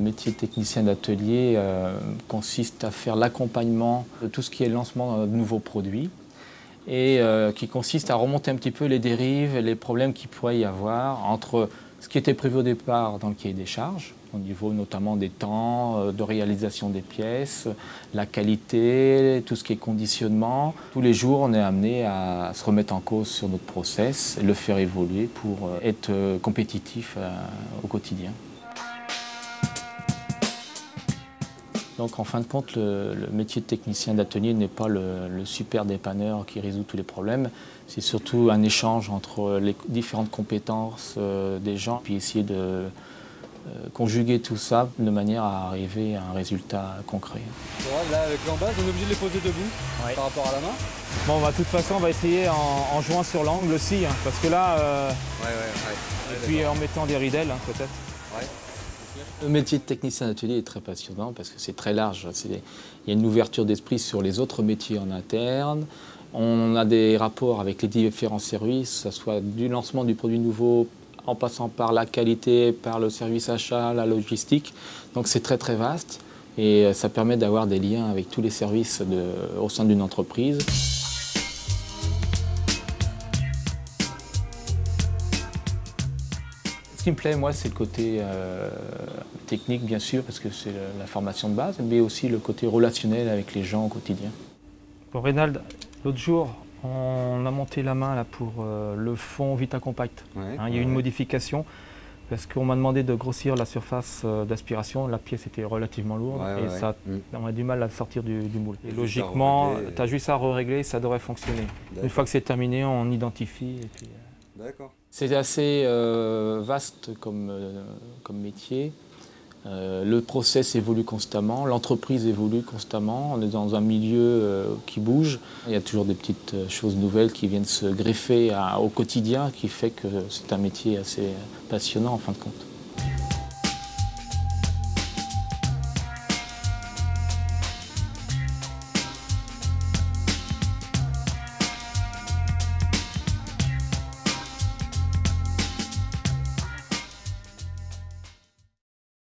métier de technicien d'atelier consiste à faire l'accompagnement de tout ce qui est lancement de nouveaux produits et qui consiste à remonter un petit peu les dérives et les problèmes qu'il pourrait y avoir entre ce qui était prévu au départ dans le cahier des charges, au niveau notamment des temps de réalisation des pièces, la qualité, tout ce qui est conditionnement. Tous les jours, on est amené à se remettre en cause sur notre process et le faire évoluer pour être compétitif au quotidien. Donc en fin de compte, le métier de technicien d'atelier n'est pas le super dépanneur qui résout tous les problèmes. C'est surtout un échange entre les différentes compétences des gens, puis essayer de conjuguer tout ça de manière à arriver à un résultat concret. Là, avec l'embase, on est obligé de les poser debout par rapport à la main. Bon, de toute façon, on va essayer en jouant sur l'angle aussi, hein, parce que là, et puis en mettant des ridelles, hein, peut-être. Ouais. Le métier de technicien d'atelier est très passionnant parce que c'est très large. Il y a une ouverture d'esprit sur les autres métiers en interne. On a des rapports avec les différents services, que ce soit du lancement du produit nouveau, en passant par la qualité, par le service achat, la logistique. Donc c'est très très vaste et ça permet d'avoir des liens avec tous les services au sein d'une entreprise. Ce qui me plaît, moi, c'est le côté technique, bien sûr, parce que c'est la formation de base, mais aussi le côté relationnel avec les gens au quotidien. Bon, Reynald, l'autre jour, on a monté la main là, pour le fond Vita Compact. Il y a eu une modification, parce qu'on m'a demandé de grossir la surface d'aspiration. La pièce était relativement lourde et ça, on a du mal à le sortir du moule. Et logiquement, tu as juste à régler, ça devrait fonctionner. Une fois que c'est terminé, on identifie. Et puis, c'est assez vaste comme métier. Le process évolue constamment, l'entreprise évolue constamment. On est dans un milieu qui bouge. Il y a toujours des petites choses nouvelles qui viennent se greffer au quotidien, qui fait que c'est un métier assez passionnant en fin de compte.